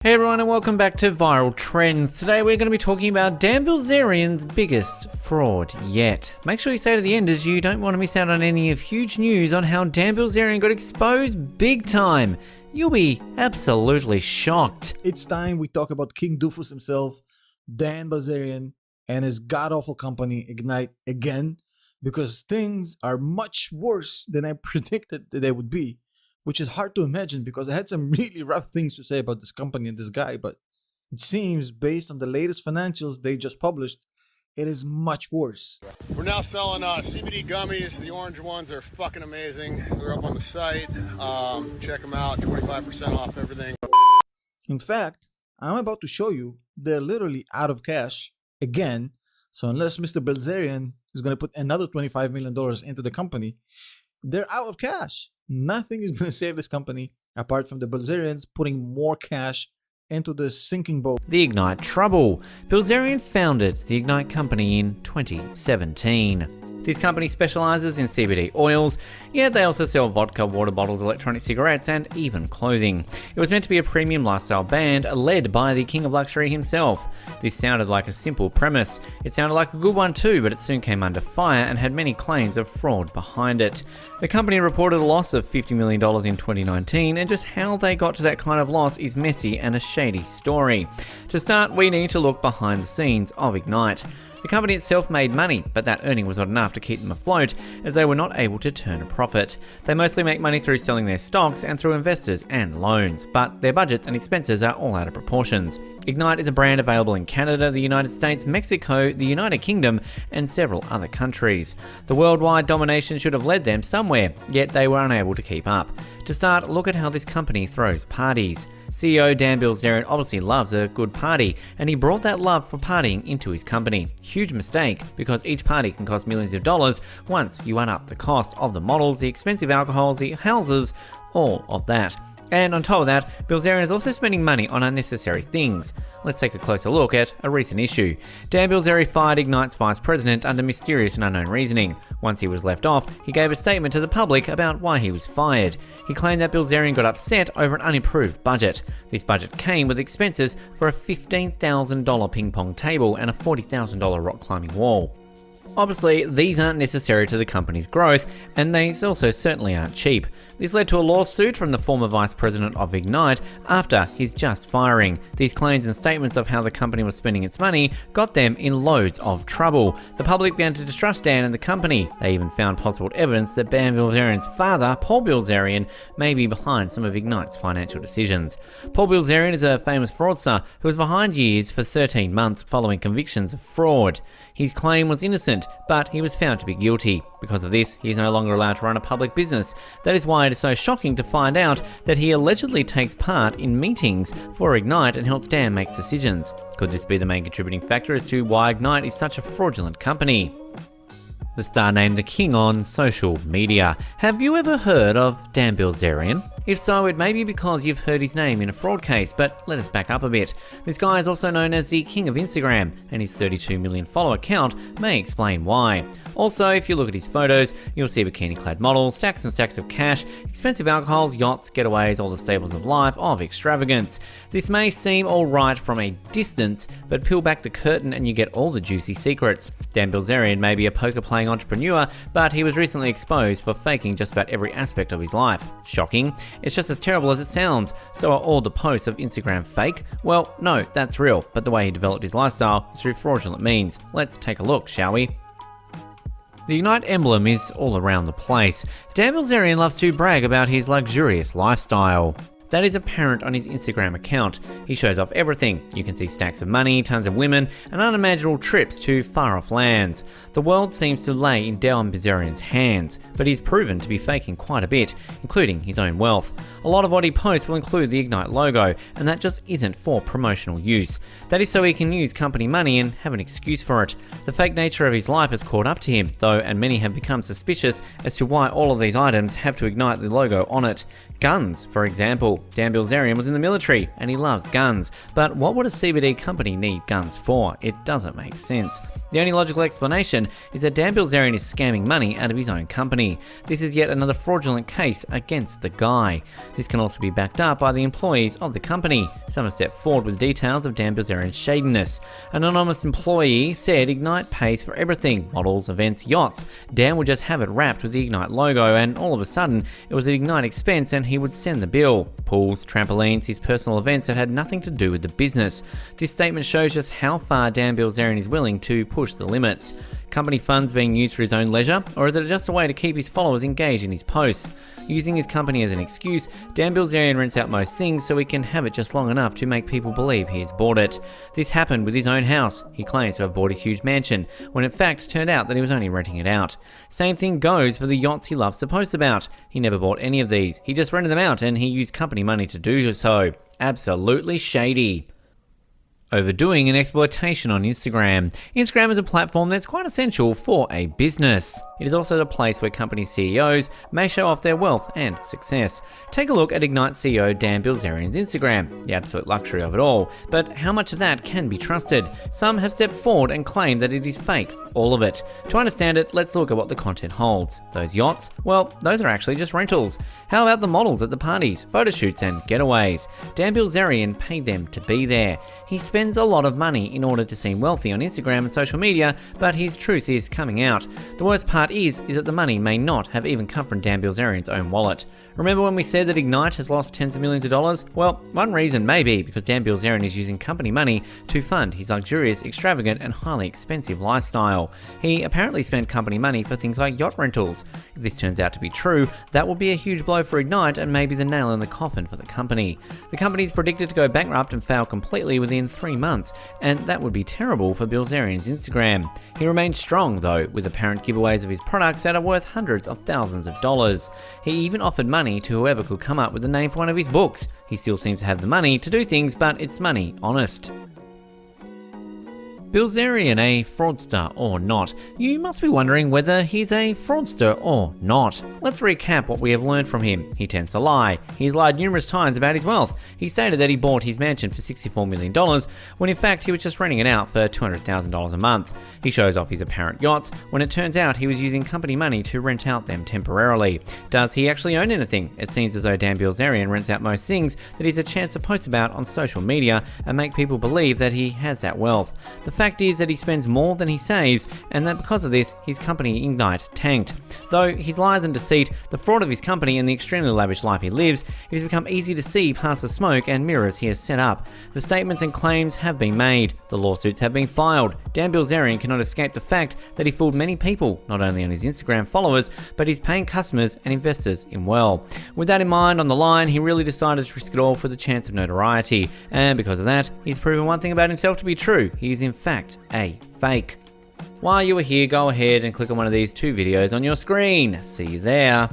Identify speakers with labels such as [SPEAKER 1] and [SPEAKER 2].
[SPEAKER 1] Hey everyone and welcome back to Viral Trends. Today we're going to be talking about Dan Bilzerian's biggest fraud yet. Make sure you stay to the end as you don't want to miss out on any of huge news on how Dan Bilzerian got exposed big time. You'll be absolutely shocked.
[SPEAKER 2] It's time we talk about King Doofus himself, Dan Bilzerian, and his god-awful company Ignite again, because things are much worse than I predicted that they would be. Which is hard to imagine because I had some really rough things to say about this company and this guy, but it seems based on the latest financials they just published, it is much worse.
[SPEAKER 3] We're now selling CBD gummies. The orange ones are fucking amazing. They're up on the site. Check them out, 25% off everything.
[SPEAKER 2] In fact, I'm about to show you they're literally out of cash again, so unless Mr. Bilzerian is going to put another $25 million into the company, they're out of cash. Nothing is going to save this company apart from the Bilzerians putting more cash into the sinking boat.
[SPEAKER 1] The Ignite trouble. Bilzerian founded the Ignite company in 2017. This company specializes in CBD oils, yet they also sell vodka, water bottles, electronic cigarettes, and even clothing. It was meant to be a premium lifestyle band led by the king of luxury himself. This sounded like a simple premise. It sounded like a good one too, but it soon came under fire and had many claims of fraud behind it. The company reported a loss of $50 million in 2019, and just how they got to that kind of loss is messy and a shady story. To start, we need to look behind the scenes of Ignite. The company itself made money, but that earning was not enough to keep them afloat, as they were not able to turn a profit. They mostly make money through selling their stocks and through investors and loans, but their budgets and expenses are all out of proportions. Ignite is a brand available in Canada, the United States, Mexico, the United Kingdom, and several other countries. The worldwide domination should have led them somewhere, yet they were unable to keep up. To start, look at how this company throws parties. CEO Dan Bilzerian obviously loves a good party, and he brought that love for partying into his company. Huge mistake, because each party can cost millions of dollars once you add up the cost of the models, the expensive alcohols, the houses, all of that. And on top of that, Bilzerian is also spending money on unnecessary things. Let's take a closer look at a recent issue. Dan Bilzerian fired Ignite's vice president under mysterious and unknown reasoning. Once he was left off, he gave a statement to the public about why he was fired. He claimed that Bilzerian got upset over an unapproved budget. This budget came with expenses for a $15,000 ping pong table and a $40,000 rock climbing wall. Obviously, these aren't necessary to the company's growth, and they also certainly aren't cheap. This led to a lawsuit from the former vice president of Ignite after his just firing. These claims and statements of how the company was spending its money got them in loads of trouble. The public began to distrust Dan and the company. They even found possible evidence that Dan Bilzerian's father, Paul Bilzerian, may be behind some of Ignite's financial decisions. Paul Bilzerian is a famous fraudster who was behind years for 13 months following convictions of fraud. His claim was innocent, but he was found to be guilty. Because of this, he is no longer allowed to run a public business. That is why it is so shocking to find out that he allegedly takes part in meetings for Ignite and helps Dan make decisions. Could this be the main contributing factor as to why Ignite is such a fraudulent company? The star named the king on social media. Have you ever heard of Dan Bilzerian? If so, it may be because you've heard his name in a fraud case, but let us back up a bit. This guy is also known as the king of Instagram, and his 32 million follower count may explain why. Also, if you look at his photos, you'll see bikini-clad models, stacks and stacks of cash, expensive alcohols, yachts, getaways, all the staples of life of extravagance. This may seem alright from a distance, but peel back the curtain and you get all the juicy secrets. Dan Bilzerian may be a poker-playing entrepreneur, but he was recently exposed for faking just about every aspect of his life. Shocking? It's just as terrible as it sounds. So are all the posts of Instagram fake? Well, no, that's real, but the way he developed his lifestyle is through fraudulent means. Let's take a look, shall we? The Ignite emblem is all around the place. Dan Bilzerian loves to brag about his luxurious lifestyle. That is apparent on his Instagram account. He shows off everything. You can see stacks of money, tons of women, and unimaginable trips to far-off lands. The world seems to lay in Dan Bilzerian's hands, but he's proven to be faking quite a bit, including his own wealth. A lot of what he posts will include the Ignite logo, and that just isn't for promotional use. That is so he can use company money and have an excuse for it. The fake nature of his life has caught up to him, though, and many have become suspicious as to why all of these items have to Ignite the logo on it. Guns, for example. Dan Bilzerian was in the military and he loves guns. But what would a CBD company need guns for? It doesn't make sense. The only logical explanation is that Dan Bilzerian is scamming money out of his own company. This is yet another fraudulent case against the guy. This can also be backed up by the employees of the company. Some have stepped forward with details of Dan Bilzerian's shadiness. An anonymous employee said Ignite pays for everything: models, events, yachts. Dan would just have it wrapped with the Ignite logo, and all of a sudden it was at Ignite expense and he would send the bill. Pools, trampolines, his personal events that had nothing to do with the business. This statement shows just how far Dan Bilzerian is willing to push the limits. Company funds being used for his own leisure, or is it just a way to keep his followers engaged in his posts? Using his company as an excuse, Dan Bilzerian rents out most things so he can have it just long enough to make people believe he has bought it. This happened with his own house. He claims to have bought his huge mansion, when in fact it turned out that he was only renting it out. Same thing goes for the yachts he loves to post about. He never bought any of these. He just rented them out and he used company money to do so. Absolutely shady. Overdoing an exploitation on Instagram. Instagram is a platform that's quite essential for a business. It is also the place where company CEOs may show off their wealth and success. Take a look at Ignite CEO Dan Bilzerian's Instagram, the absolute luxury of it all. But how much of that can be trusted? Some have stepped forward and claimed that it is fake, all of it. To understand it, let's look at what the content holds. Those yachts? Well, those are actually just rentals. How about the models at the parties, photo shoots and getaways? Dan Bilzerian paid them to be there. He spends a lot of money in order to seem wealthy on Instagram and social media, but his truth is coming out. The worst part is that the money may not have even come from Dan Bilzerian's own wallet. Remember when we said that Ignite has lost tens of millions of dollars? Well, one reason may be because Dan Bilzerian is using company money to fund his luxurious, extravagant and highly expensive lifestyle. He apparently spent company money for things like yacht rentals. If this turns out to be true, that will be a huge blow for Ignite and maybe the nail in the coffin for the company. The company is predicted to go bankrupt and fail completely within 3 months, and that would be terrible for Bilzerian's Instagram. He remains strong though, with apparent giveaways of his products that are worth hundreds of thousands of dollars. He even offered money to whoever could come up with the name for one of his books. He still seems to have the money to do things, but it's money honest. Bilzerian a fraudster or not? You must be wondering whether he's a fraudster or not. Let's recap what we have learned from him. He tends to lie. He's lied numerous times about his wealth. He stated that he bought his mansion for $64 million, when in fact he was just renting it out for $200,000 a month. He shows off his apparent yachts, when it turns out he was using company money to rent out them temporarily. Does he actually own anything? It seems as though Dan Bilzerian rents out most things that he's a chance to post about on social media and make people believe that he has that wealth. The fact is that he spends more than he saves, and that because of this, his company Ignite tanked. Though his lies and deceit, the fraud of his company and the extremely lavish life he lives, it has become easy to see past the smoke and mirrors he has set up. The statements and claims have been made. The lawsuits have been filed. Dan Bilzerian cannot escape the fact that he fooled many people, not only on his Instagram followers, but his paying customers and investors in well. With that in mind on the line, he really decided to risk it all for the chance of notoriety, and because of that, he's proven one thing about himself to be true: he is in fact a fake. While you are here, go ahead and click on one of these 2 videos on your screen. See you there.